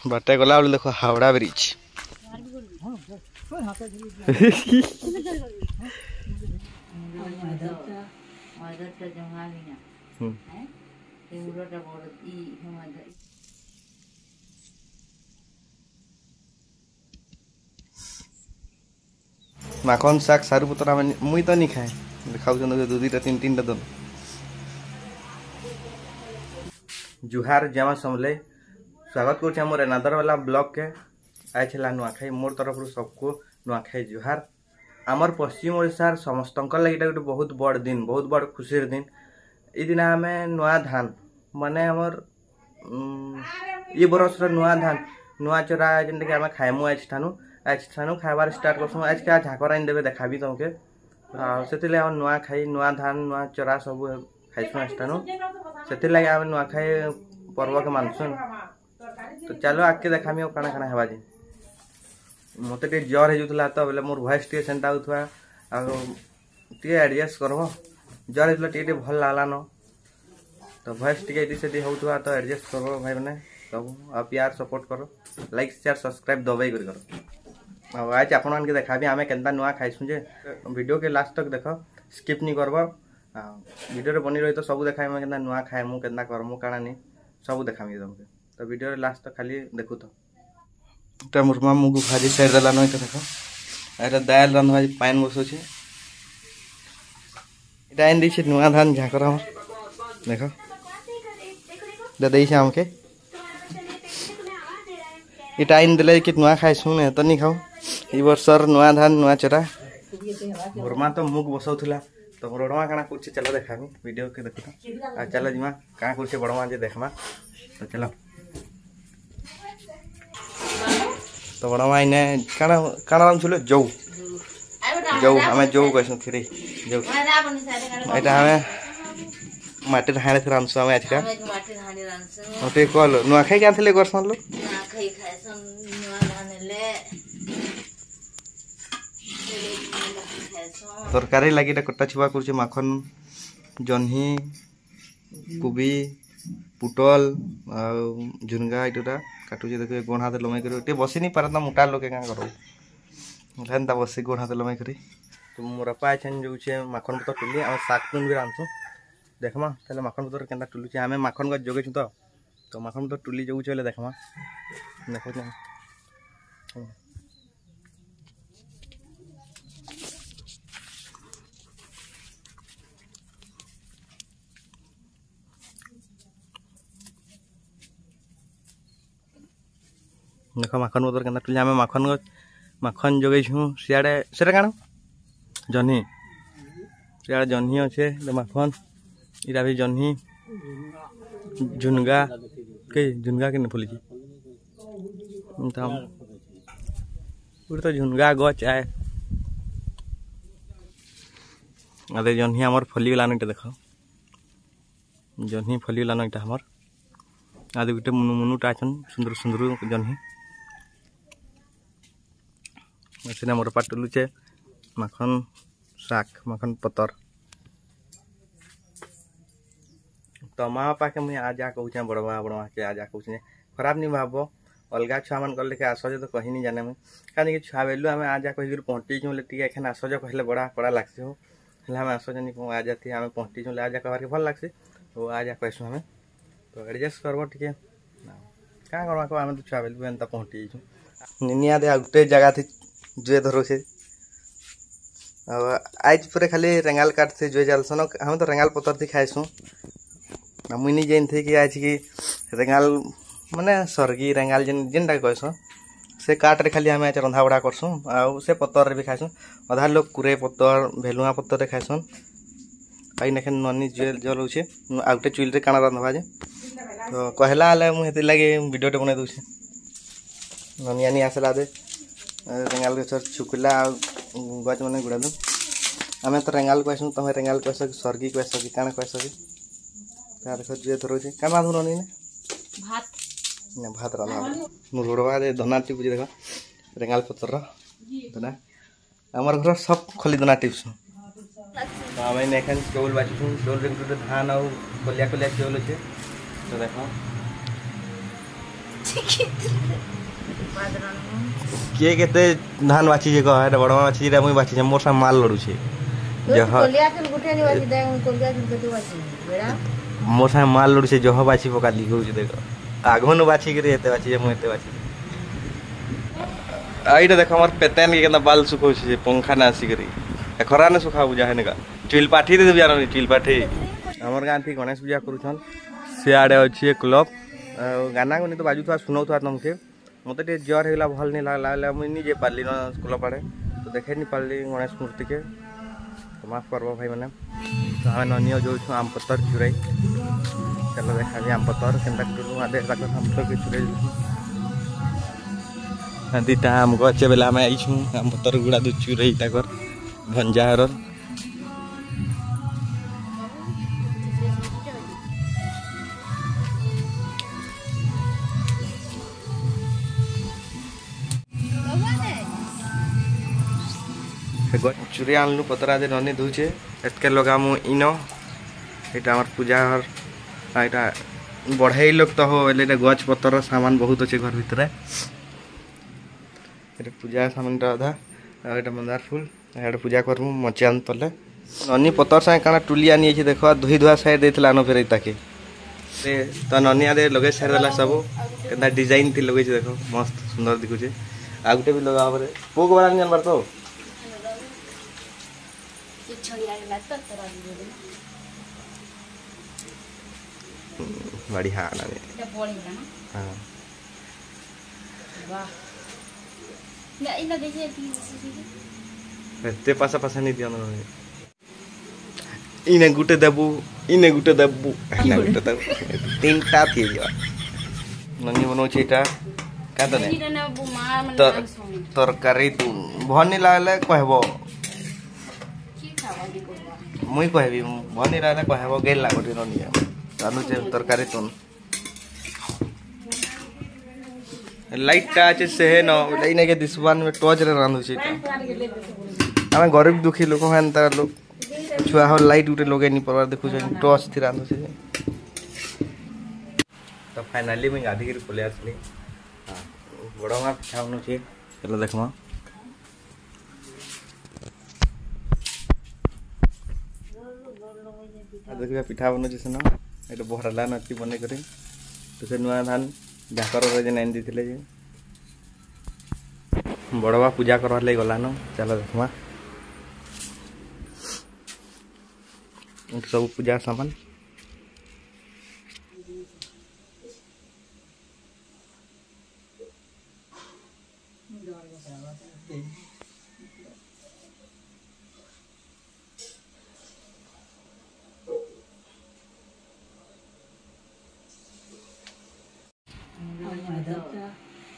बाटे गला बोले देखो हावड़ा ब्रिज माखन शाक सारू पतर मुई तो नहीं खाए खाऊ दो दुटा तीन तीन टा दन जुहार जमा समले स्वागत कर रेनादर वाला ब्लॉग के आज है नुआखाई मोर तरफ सबको नुआखाई जुहार आमर पश्चिम ओडिशार समस्त लगे गोटे बहुत बड़ दिन बहुत बड़ खुशी दिन ये दिन आम नुआ धान माने आमर ये बरस नुआ धान नुआ चोरा जेनटा कि आम खाएमु आज ठानु खाबार स्टार्ट करसु आज क्या झाकर आन देवे देखाबी तुमके से नुआ खाई नुआ धान नुआ चोरा सब खाइसु आज ठानु से लगे आम नुआ खाई पर्व के मानसुन तो चलो आगे देखामी काना काना हेबा जे मत जर हो तो बोले मोर भॉइस टे सेंटा होता एडजस्ट करब जर हो भल लगला न तो भॉइस टे से होता तो एडजस्ट कर भाई मैंने सब आ प्यार सपोर्ट करो लाइक शेयर सब्सक्राइब दबाई कर आज आप देखा आम के नुआ खाइसु जे वीडियो के लास्ट तक देख स्किप नहीं करब वीडियो बनी रही तो सब देखा के नुआ खाएमु के करमु काना नहीं सब देखामी तुमके तो वीडियो लास्ट तक खाली देखु तो मोर माँ मुग भाजी साइड देला न देख दाल रंधा पान बसुचे इटा आन दी नुआ धान झाकर देख दे आमके इटा आन देले कि नुआ खाइसु ने तो नहीं खाऊ ई वर्षर नुआ धान नुआ चोरा मोर माँ तो मुग बसौला तो मोर बड़मा काना कर चलो देखामी वीडियो के देखु आ चलो जिमा क्या कर बड़मा जे देखमा तो चलो तो बड़मा इने काना काना नाम छलो जौ जौ हमें जौ कहसु खिरी जौ एटा हमें माटी हाणे थे रांसु हमें आजका माटी हाणे रांसु ओते कल नुआ खाई क्या थले करसन लो नुआ खाई खाइसन नुआ धानले तरकारी लागि कटा छिवा करछे माखन जन्ही कोबी पुटल झुनगा इटा काटुचे देख गोड़ हाथ लमाई कर बसी नहीं पारता मोटा लोके क्या करो हेन्ता बसी गोड़ हाथ लमाई करी तो मोर अपा छन जो माखन पतर टुली आम शाक तुन भी रांधु देखमा ताले माखन पतर केनता टुलुचे आम माखन गछ जोगेछु तो माखन पतर टुली जोगुचे बोले देखमा देखो देख माखन पतर के टुली आम माखन जोगेछु सियाड़े से काण जह्नी सियाड़े जह्नी अच्छे माखन इटा भी जह्नी झुनगा के फुली तो झुनगा गच आए अरे जह्नी आमर फली गलान इटा देख जह्नी फली गलान इटा हमर आदि गोटे मुनु मुनुटा अच्छन सुंदर सुंदर जह्नी से मोर पा टुलुचे माखन शाक माखन पतर तो माँ बापा के मुझे आज कहूँ बड़मा के आज कहूँ खराब नहीं भाव अलग छुआ मान गले के आसज तो कही नहीं जाने कहीं छुआ बेलू आम आज कह पहुँचीचु बोले टी एखे आसज कहले बड़ा कड़ा लगसी हो आम आसज नहीं आज आम पहुँचीचु आज कहबार भल लगसी तो आज कहसु आम तो एडजस्ट करब टे क्या करवा आम तो छुआ बेलू एंता पहुँचीचु निनिया दे गोटे जगह थी जुए धरो से आज पूरे खाली रेंगाल काट थे जुए जालसन हम तो रेंगाल पतर थी खाइसु मुई नहीं जान थे कि आज की रेंगाल माने सरगी रेंगाल जेनटा कहस से काट रे खाली आम आज रंधा बड़ा करसु आ से पतर भी खाइसु अधा लोग कुरे पतर भेलुआ पतर खाइसन आई नेखे ननी जुए जलाऊे आ गोटे चुल रे काना रंधवा जे तो कहला मुझे लगे वीडियो बना दूसरे ननिया नहीं आसला दे रेंगाल गछ छुकला गच मैंने गुड़ा दू आम तो रेंगाल कहसु तुम रेंगाल कहस कि सरगी कहस कि काना कहस कि देख जुए धरोचे क्या रांधु रनी भात भात रांधा मुरबा धना टिप देख रेंगाल पतर धना आमर घर सब खली धना टिप्स आम एखान चौल बाजू चौल रे गोटे धान आ कलिया कलिया चौल अच्छे तो देखो किए केते धान बाची जे कह बड़ माँ बाची रे मुई बाची जे मोर सा माल लड़ू छे जह मोर सा माल लड़ू छे जह बाची पका ली कहू देखो आगमन बाची के एते बाची जे मु एते बाची आइटा देखो हमर पेतेन के केना बाल सुखौ छे पंखा ना आसी करी खरा ने सुखा बुझा है नका चिल पाठी दे बियार चिल पाठी हमर गां थी गणेश पूजा करूछन से आडे अछि क्लब गाना को तो बाजू था सुनौ था तुमके मते टे ज्वर हेला भल नहीं लागला मुई नहीं जे पारली न क्लब आडे तो देखे नहीं पारली गणेश मूर्ति के तो माफ करबो भाई माने तो हम ननियो जो छु आम पत्तर चुराई चलो देखा भी आम पत्तर केनता टुलु आदे तक हम तो के चुराई नदीटा आम गचे बेला में आई छु आम पत्तर गुडा दु चुराई ताकर भंजार चूरी आनलु पतरा दे ननी धुचे एतके लगामु इनो एटा हमर पूजा घर एटा बढ़ाई लोग तो हो एटा गछ पतर सामान बहुत अच्छे घर भीतर एटा पूजा सामान आधा एटा मंदार फूल एटा पूजा करमु मचान तले ननी पतर से काना टुलिया नि छै देखो धुई धुआ साइड देथला न फेर ताके से त ननिया दे लगे साइड देला सब केना डिजाइन थी लगे छै देखो मस्त सुंदर दिखु छै आ गुटे भी लगा बरे पोग वाला नि जानबार तो बढ़िया ना हां वाह ना इन देखिए ते पासा पासा नहीं दिया ना इने गुटे देबू ना गुटे देबू तीनटा थी ननी बनो छेटा का तने तरकारी तू भनी लागले कहबो मुई कहबी भनी लागले कहबो गेल लागोटी ननी आलू जे तरकारी तू लाइट टा আছে से न लाइन के दिसवान में टॉर्च रे रांधु छी हम गरीब दुखी लोग हन त लोग छुआ हो लाइट उठे लोग नहीं परवार देखु छ टॉर्च थी रांधु छी तो फाइनली मैं गाधी के खोले आसली हां बड़मा पिठाउनु छी चलो देखमा देखिए पिठा बनो जैसे ना एटा बहरला नती बने करे तो से नुआ धान जाकर जे नाइन दिथिले जे बड़वा पूजा करवा ले गला न चलो देखमा सब पूजा सामान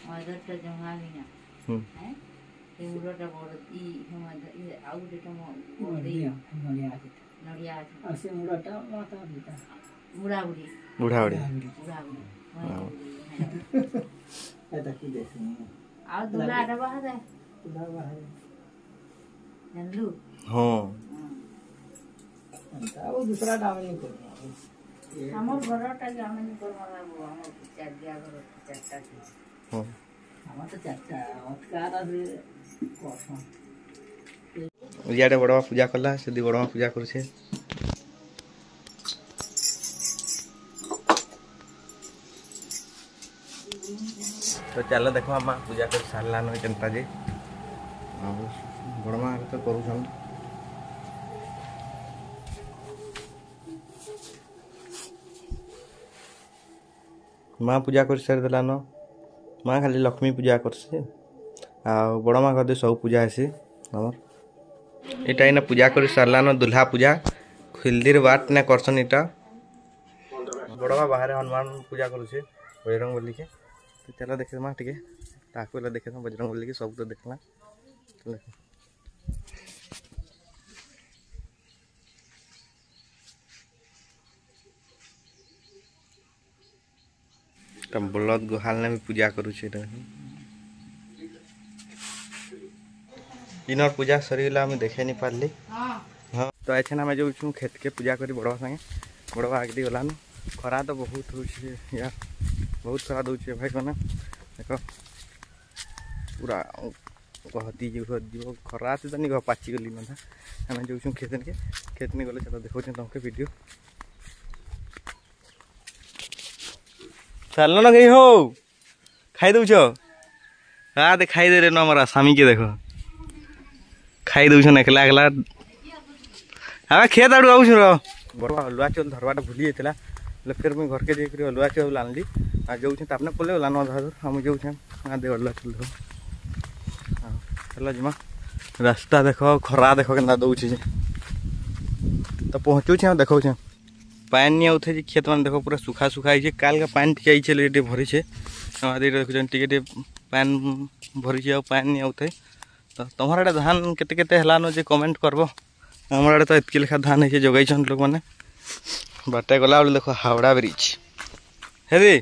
मदरटा जमा लिया हैं ते उरोटा बोल ई हम ई आउडेटा मो नडिया असे मुराटा माता बिता मुराउडी एटा की देख आ दुलाटा बाहर है नंदू हां अंता वो दूसरा डाम नहीं कर हमर घरटा जाम नहीं कर मारा हमर चार दिया घर चारटा हां हमर तो चारटा ओतकारा रे कोसन याडे बड़वा पूजा करला से दी बड़वा पूजा कर छे तो चलो देखो हम पूजा कर सारला न केनता जे बड़मा तो करू हम माँ पूजा कर सार देला न माँ खाली लक्ष्मी पूजा करसे आ बड़मा कर दे सब पूजा हेसी हमर एटा इना पूजा कर सारला न दुल्हा पूजा खिलदिर बाट ने करसन इटा बड़मा बाहर हनुमान पूजा करू छे बजरंग बली के तो चलो देखे माँ ठीक है ताको ला देखे बजरंग बली के सब तो देखला तब बलद गुहाल ने भी पूजा करू छे इनर पूजा सरीला में देखे नहीं पारली हां तो ऐसे ना मैं जो खेत के पूजा करी बड़वा संगे बड़वा आगदी वाला न खरा तो बहुत हो यार बहुत खरा दूचे भाई मैंने देख पूरा कहती जीव खरा से तो नहीं पाची गली ना आम जो खेत नहीं गले चलो देखो तुमके वीडियो चल ना कहीं हो खाई दौच हाँ दे खाई दे रे नमरा स्वामी के देख खाई दौन एकला एकला हाँ खेत आड़ आऊँ रो हलुआ चाउल धरवाटा भूली जाता फिर मुझे घर के जाकर हलुआ चाउल आनली आ जो तापने पड़े गला न धर हम जो दे हलुआ चाउल धर चल जिमा रास्ता देख खरा देख के दौचे तो पहुँचू देखो पानी नहीं आउे खेत मैंने देख पूरा सुखा सुखा है काल का पानी टी आई भरी है टे पान भरी है पानी नहीं आउे तो तुम्हारा आड़े धान केते जे कमेंट करब हमारे आड़े तो इतके लेखा धान है जगै लोक मैंने बाटे गला देख हावड़ा ब्रिज है दी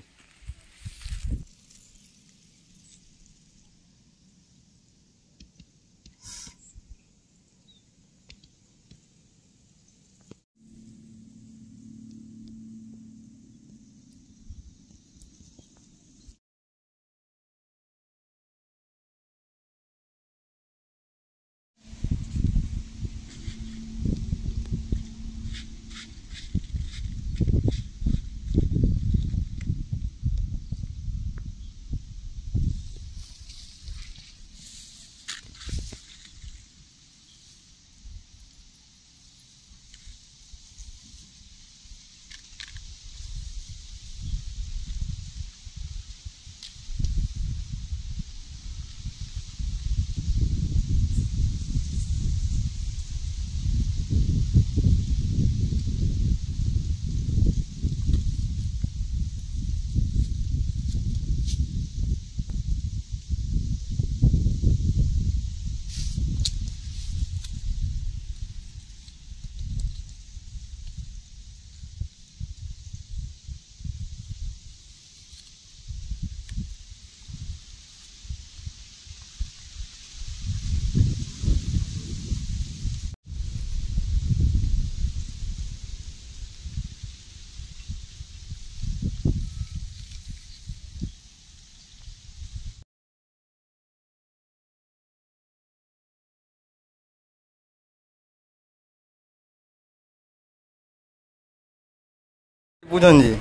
बुझन जी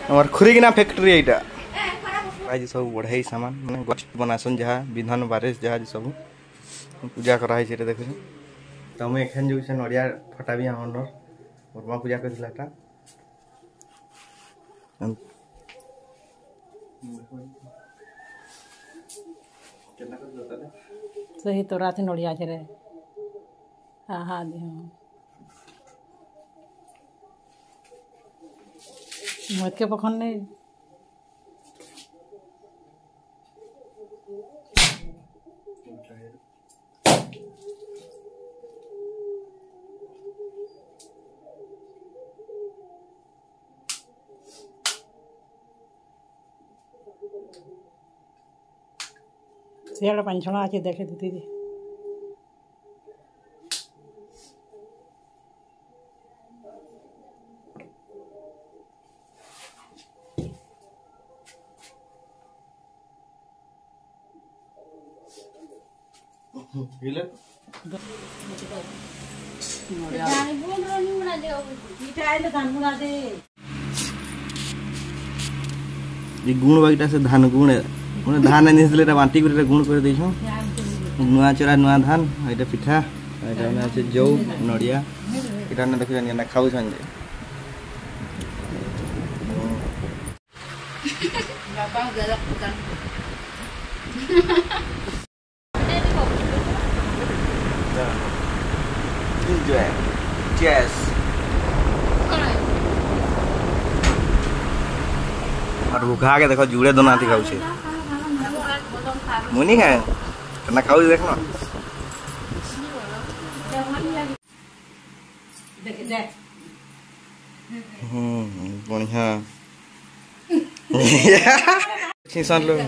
हमार खुरीगिना फैक्ट्री एटा आज सब बढ़ाई सामान माने गछ बनासन जहाँ विधान बारिश जहाँ सब पूजा करा है देखो तो मैं एखन जो नड़िया फटाबी हमर वर्मा पूजा कर सही तो रात नड़िया रे हाँ हाँ मत के पखन नहीं सियाड़ा पंचना आके देखे दीदी जी ये गुण बागीटा से धान गुण है धान आनी बांटी कर गुण कर दे नुआ चरा नुआ धान ये पिठा ये जौ नड़िया यहाँ देख खाऊ Enjoy. Cheers. और भूखा के देखो जुड़े दोना थी खाऊ मुनी खाए ना खाऊ देख ना बढ़िया शीशन लो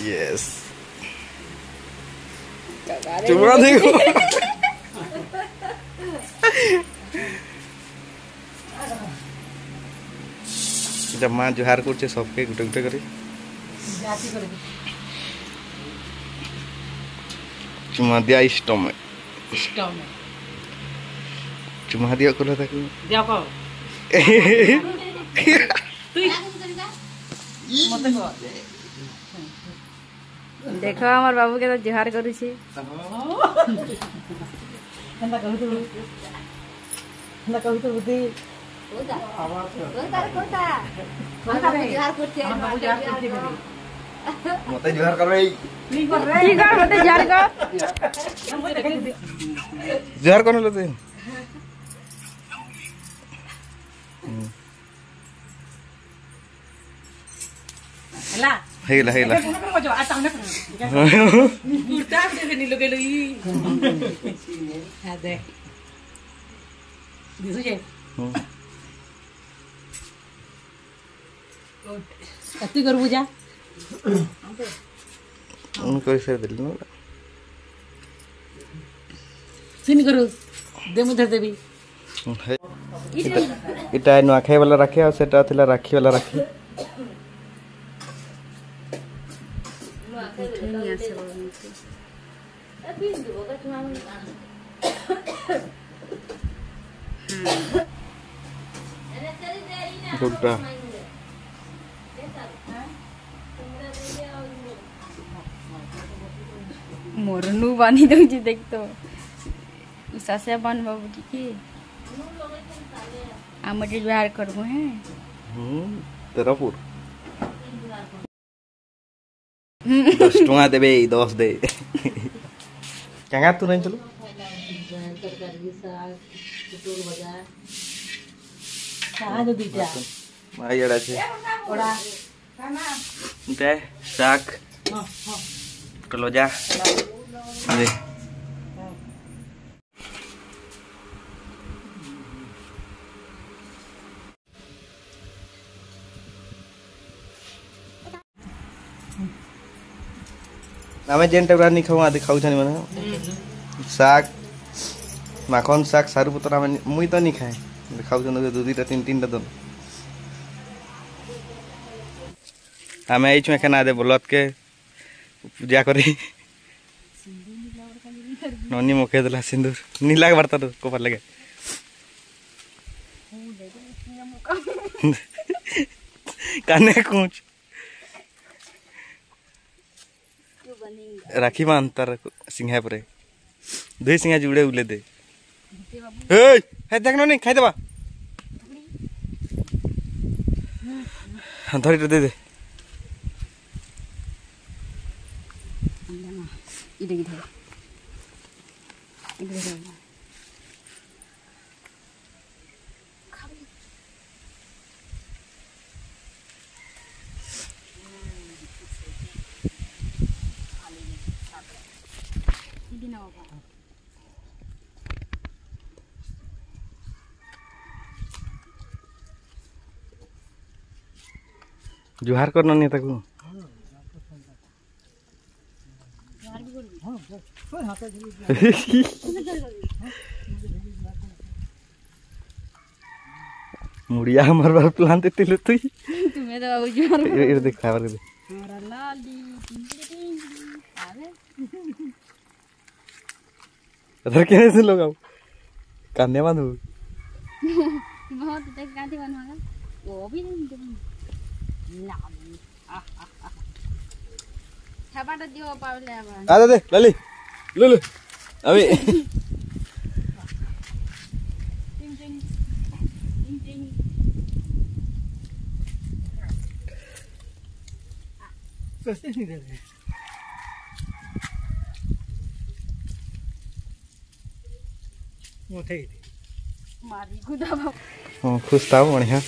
यस चुमरा देखो जब माँ जुहार कर सबके गुटे गुटे करी चुमा दिया इष्टम चुमा दिया कल देखो हमार बाबू के तो जुहार करू छी मते जुहार कर रे मते जुहार कर जुहार कर लेते हेला हेला कति कर बुझा उनको इसे दिल ना सिन करू दे मुझे देबी इटा नुआखाई वाला रखे और सेटा थिला राखी वाला रखे गुड्डा मोरनू बानी दउची देख तो सासे बन बाबू की आमटे जुहार करबो हैं तेरापुर 10 टका देबे 10 दे केंगा तू नहीं चलो साग दीटा आइड़ा छे ओड़ा दे साग कलो जा दे आमे जेन टाइप रानी खाऊ आदि खाऊ छनी माने साग माखन साग सारू पतर आमे मुई तो नहीं खाए खाऊ छन दो दुईटा तीन दन आमे एच में खाना दे बोलत के पूजा करी ननी मुखे दला सिंदूर नीला बरता तो कोपर लगे काने कुछ राखी बांधता सिंहा पर दुई सिंहा जुड़े उले दे हे देख नहीं खाई देबा धरी दे दे जुहार करना नहीं ताकू मुड़िया हमार बार प्लान देते ले तू तुम्हें तो बाबू जुहार ये देख खावर दे हमारा लाली आवे इधर कैसे से लोग आओ कान्ने बांधू बहुत तक गांधी बनवागा वो भी नहीं लाली छापाटा दियो पावले अब आ दे लाली ले ले अबे टिंग टिंग टिंग कैसे नहीं दे रहे वो थे मारी खुदा बाबू खुश था बढ़िया